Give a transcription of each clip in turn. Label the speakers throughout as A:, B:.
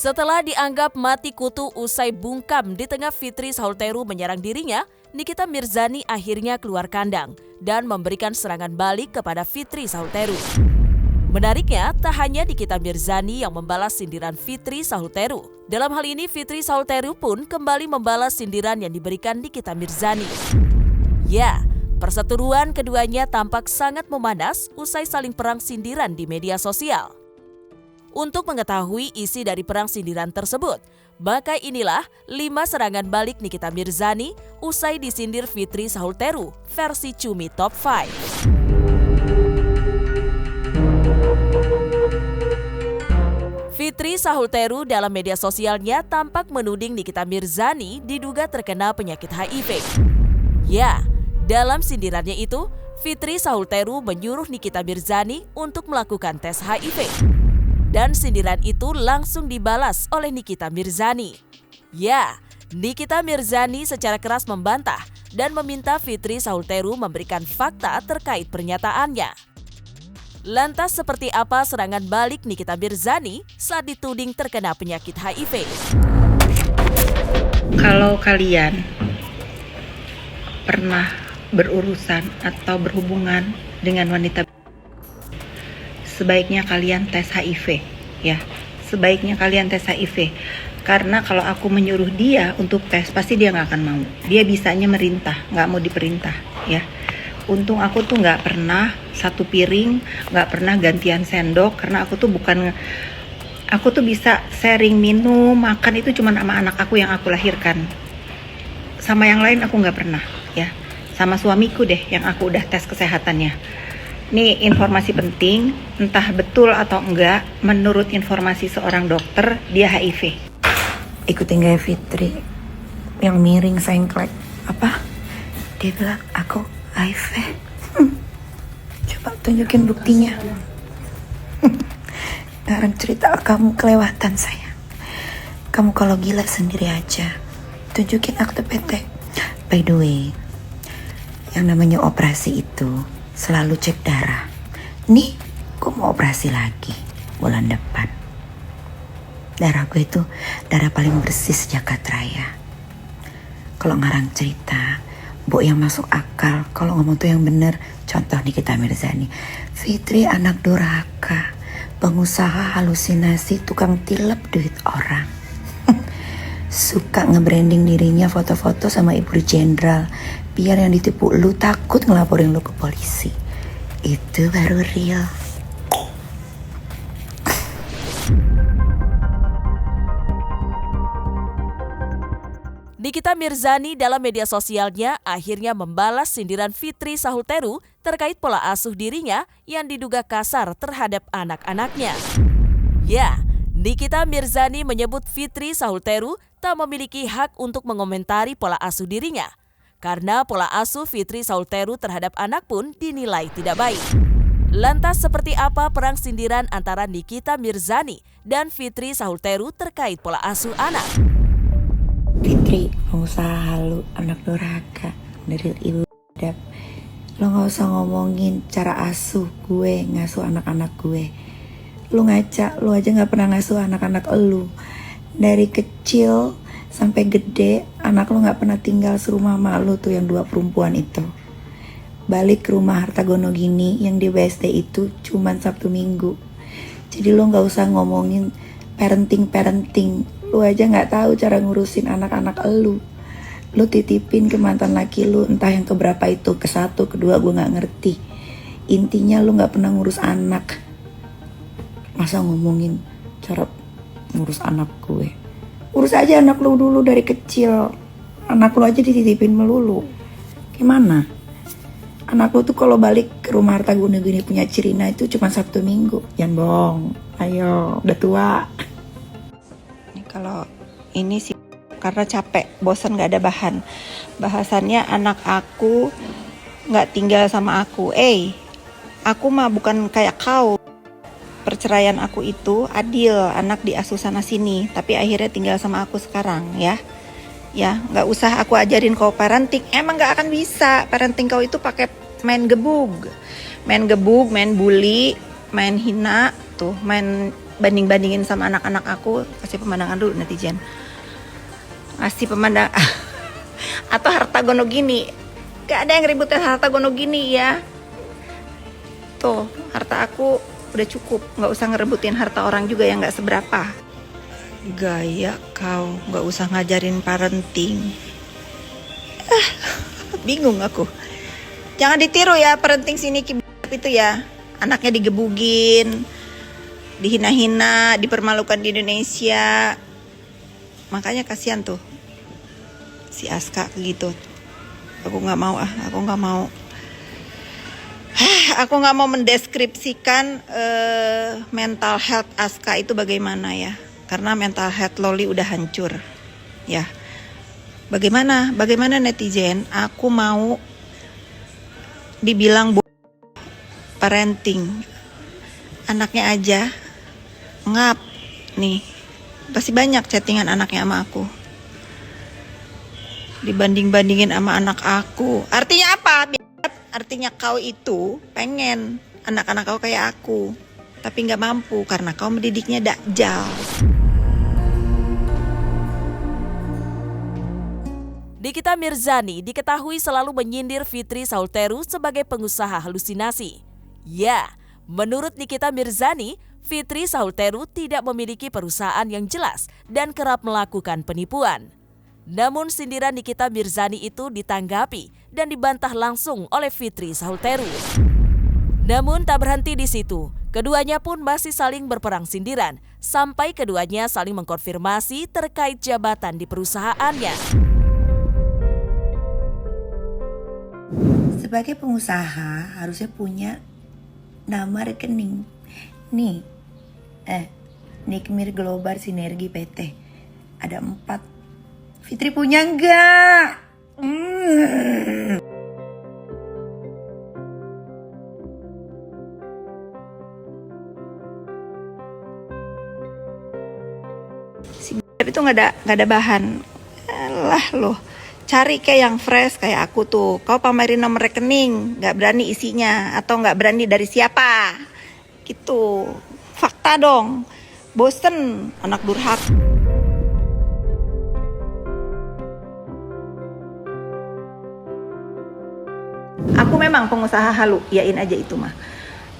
A: Setelah dianggap mati kutu usai bungkam di tengah Fitri Saulteru menyerang dirinya, Nikita Mirzani akhirnya keluar kandang dan memberikan serangan balik kepada Fitri Saulteru. Menariknya, tak hanya Nikita Mirzani yang membalas sindiran Fitri Saulteru. Dalam hal ini, Fitri Saulteru pun kembali membalas sindiran yang diberikan Nikita Mirzani. Ya, perseteruan keduanya tampak sangat memanas usai saling perang sindiran di media sosial. Untuk mengetahui isi dari perang sindiran tersebut, maka inilah 5 serangan balik Nikita Mirzani usai disindir Fitri Saulteru versi Cumi Top 5. Fitri Saulteru dalam media sosialnya tampak menuding Nikita Mirzani diduga terkena penyakit HIV. Ya, dalam sindirannya itu, Fitri Saulteru menyuruh Nikita Mirzani untuk melakukan tes HIV. Dan sindiran itu langsung dibalas oleh Nikita Mirzani. Ya, Nikita Mirzani secara keras membantah dan meminta Fitri Saulteru memberikan fakta terkait pernyataannya. Lantas seperti apa serangan balik Nikita Mirzani saat dituding terkena penyakit HIV?
B: Kalau kalian pernah berurusan atau berhubungan dengan wanita, sebaiknya kalian tes HIV ya. Sebaiknya kalian tes HIV. Karena kalau aku menyuruh dia untuk tes, pasti dia nggak akan mau. Dia bisanya merintah, nggak mau diperintah ya. Untung aku tuh nggak pernah satu piring, nggak pernah gantian sendok. Karena aku tuh bisa sharing minum, makan itu cuma sama anak aku yang aku lahirkan. Sama yang lain aku nggak pernah ya. Sama suamiku deh yang aku udah tes kesehatannya. Nih informasi penting, entah betul atau enggak, menurut informasi seorang dokter, dia HIV.
C: Ikutin gaya Fitri yang miring sengklek. Apa? Dia bilang aku HIV. Coba tunjukin buktinya. Sekarang cerita kamu kelewatan saya. Kamu kalau gila sendiri aja. Tunjukin akte PT. By the way, yang namanya operasi itu selalu cek darah. Nih, gue mau operasi lagi bulan depan. Darah gue itu darah paling bersih sejagat raya. Kalau ngarang cerita, bu yang masuk akal. Kalau ngomong tuh yang bener. Contoh Nikita Mirzani, Fitri anak durhaka, pengusaha halusinasi, tukang tilep duit orang. Suka nge-branding dirinya foto-foto sama ibu jenderal, biar yang ditipu lu takut ngelaporin lu ke polisi. Itu baru real.
A: Nikita Mirzani dalam media sosialnya akhirnya membalas sindiran Fitri Saulteru terkait pola asuh dirinya yang diduga kasar terhadap anak-anaknya. Ya, Nikita Mirzani menyebut Fitri Saulteru tak memiliki hak untuk mengomentari pola asuh dirinya. Karena pola asuh Fitri Saulteru terhadap anak pun dinilai tidak baik. Lantas seperti apa perang sindiran antara Nikita Mirzani dan Fitri Saulteru terkait pola asuh anak?
C: Fitri, pengusaha halu, anak durhaka, dari ibu dap. Lo gak usah ngomongin cara asuh gue, ngasuh anak-anak gue. Lo ngaca, lo aja gak pernah ngasuh anak-anak lo. Dari kecil sampai gede, anak lo gak pernah tinggal serumah sama lo tuh yang 2 perempuan itu. Balik ke rumah Hartagono gini yang di BSD itu cuman Sabtu Minggu. Jadi lo gak usah ngomongin parenting. Lu aja gak tahu cara ngurusin anak-anak lu. Lu titipin ke mantan laki lu, entah yang keberapa itu, ke-1, ke-2 gue gak ngerti. Intinya lu gak pernah ngurus anak. Masa ngomongin cara ngurus anak gue? Urus aja anak lu dulu dari kecil. Anak lu aja dititipin melulu. Gimana? Anak lu tuh kalau balik ke rumah Hartagono gini punya Cirina itu cuma Sabtu Minggu. Jangan bohong. Ayo, udah tua.
B: Kalau ini sih karena capek, bosan gak ada bahan. Bahasannya anak aku gak tinggal sama aku. Aku mah bukan kayak kau. Perceraian aku itu adil, anak diasuh sana sini. Tapi akhirnya tinggal sama aku sekarang ya. Ya, gak usah aku ajarin kau parenting. Emang gak akan bisa. Parenting kau itu pakai main gebug, main bully, main hina, tuh main banding-bandingin sama anak-anak aku. Kasih pemandangan dulu netizen. Kasih pemandangan. Atau harta gono gini. Gak ada yang ributin harta gono gini ya. Tuh, harta aku udah cukup. Gak usah ngerebutin harta orang juga yang gak seberapa. Gaya kau, gak usah ngajarin parenting. Bingung aku. Jangan ditiru ya parenting sini itu ya. Anaknya digebugin, dihina-hina, dipermalukan di Indonesia. Makanya kasihan tuh si Aska gitu. Aku nggak mau aku nggak mau. Aku nggak mau mendeskripsikan mental health Aska itu bagaimana ya. Karena mental health Loli udah hancur. Ya. Bagaimana netizen? Aku mau dibilang parenting. Anaknya aja ngap nih. Pasti banyak chattingan anaknya sama aku. Dibanding-bandingin sama anak aku. Artinya apa? Artinya kau itu pengen anak-anak kau kayak aku. Tapi gak mampu karena kau mendidiknya dakjal.
A: Nikita Mirzani diketahui selalu menyindir Fitri Saulteru sebagai pengusaha halusinasi. Ya, menurut Nikita Mirzani, Fitri Saulteru tidak memiliki perusahaan yang jelas dan kerap melakukan penipuan. Namun sindiran Nikita Mirzani itu ditanggapi dan dibantah langsung oleh Fitri Saulteru. Namun tak berhenti di situ, keduanya pun masih saling berperang sindiran sampai keduanya saling mengkonfirmasi terkait jabatan di perusahaannya.
C: Sebagai pengusaha harusnya punya nama rekening. Nih, Nikmir Global Sinergi PT. Ada 4. Fitri punya enggak?
B: Si itu nggak ada bahan. Alah loh. Cari kayak yang fresh kayak aku tuh. Kau pamerin nomor rekening, gak berani isinya. Atau gak berani dari siapa. Gitu. Fakta dong. Bosen anak durhaka. Aku memang pengusaha halu. Yain aja itu mah.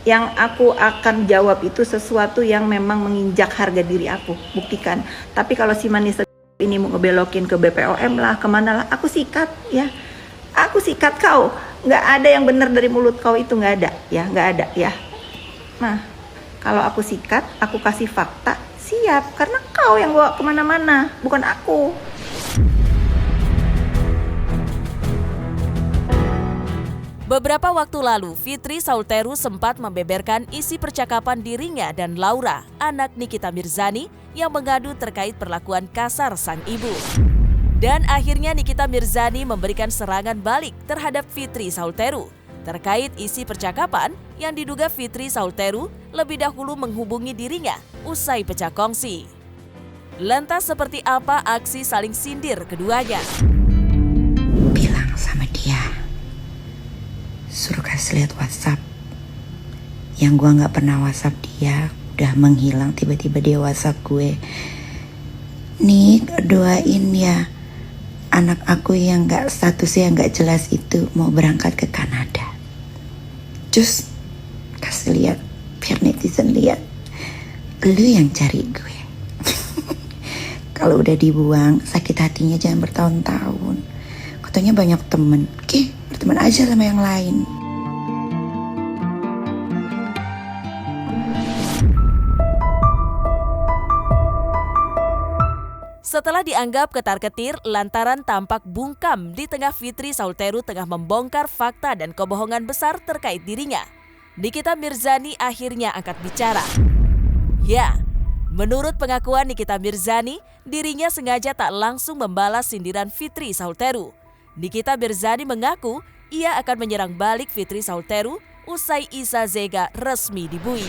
B: Yang aku akan jawab itu sesuatu yang memang menginjak harga diri aku. Buktikan. Tapi kalau si manis ini mau ngebelokin ke BPOM lah, kemana lah, aku sikat ya. Aku sikat kau. Nggak ada yang benar dari mulut kau itu, nggak ada ya, nggak ada ya. Nah, kalau aku sikat, aku kasih fakta, siap. Karena kau yang bawa kemana-mana, bukan aku.
A: Beberapa waktu lalu, Fitri Saulteru sempat membeberkan isi percakapan dirinya dan Laura, anak Nikita Mirzani, yang mengadu terkait perlakuan kasar sang ibu. Dan akhirnya Nikita Mirzani memberikan serangan balik terhadap Fitri Saulteru terkait isi percakapan yang diduga Fitri Saulteru lebih dahulu menghubungi dirinya usai pecah kongsi. Lantas seperti apa aksi saling sindir keduanya?
C: Bilang sama dia, suruh kasih lihat WhatsApp. Yang gua nggak pernah WhatsApp dia udah menghilang, tiba-tiba dia WhatsApp gue. Nih, doain ya anak aku yang nggak statusnya nggak jelas itu mau berangkat ke Kanada. Just kasih lihat biar netizen lihat. Lu yang cari gue. Kalau udah dibuang sakit hatinya jangan bertahun-tahun. Katanya banyak temen. Oke, berteman aja sama yang lain.
A: Setelah dianggap ketar-ketir lantaran tampak bungkam di tengah Fitri Saulteru tengah membongkar fakta dan kebohongan besar terkait dirinya, Nikita Mirzani akhirnya angkat bicara. Ya, menurut pengakuan Nikita Mirzani, dirinya sengaja tak langsung membalas sindiran Fitri Saulteru. Nikita Mirzani mengaku ia akan menyerang balik Fitri Saulteru usai Isa Zega resmi dibui.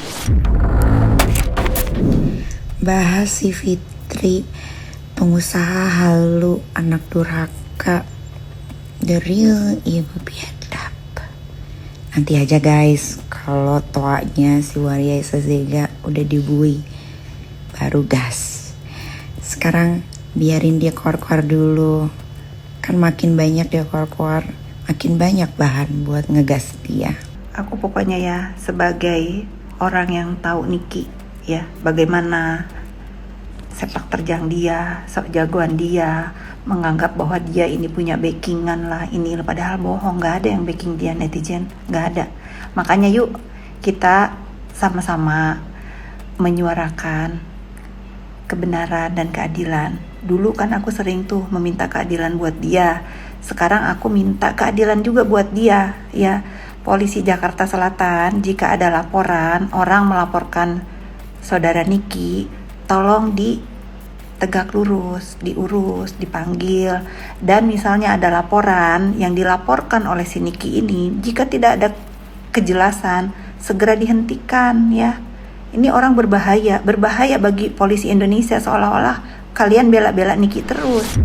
C: Bahas si Fitri, pengusaha halu, anak durhaka, the real ibu biadab. Nanti aja guys, kalau toanya si Waria Isa Zega udah dibui, baru gas. Sekarang biarin dia keluar-keluar dulu. Kan makin banyak dia keluar-keluar, makin banyak bahan buat ngegas dia.
B: Aku pokoknya ya sebagai orang yang tahu Niki ya, bagaimana sepak terjang dia, jagoan dia, menganggap bahwa dia ini punya backingan lah, ini padahal bohong, gak ada yang backing dia netizen, gak ada. Makanya yuk kita sama-sama menyuarakan kebenaran dan keadilan. Dulu kan aku sering tuh meminta keadilan buat dia, sekarang aku minta keadilan juga buat dia ya. Polisi Jakarta Selatan, jika ada laporan orang melaporkan saudara Niki, tolong ditegak lurus, diurus, dipanggil. Dan misalnya ada laporan yang dilaporkan oleh si Niki ini, jika tidak ada kejelasan, segera dihentikan ya. Ini orang berbahaya bagi polisi Indonesia, seolah-olah kalian bela-bela Niki terus.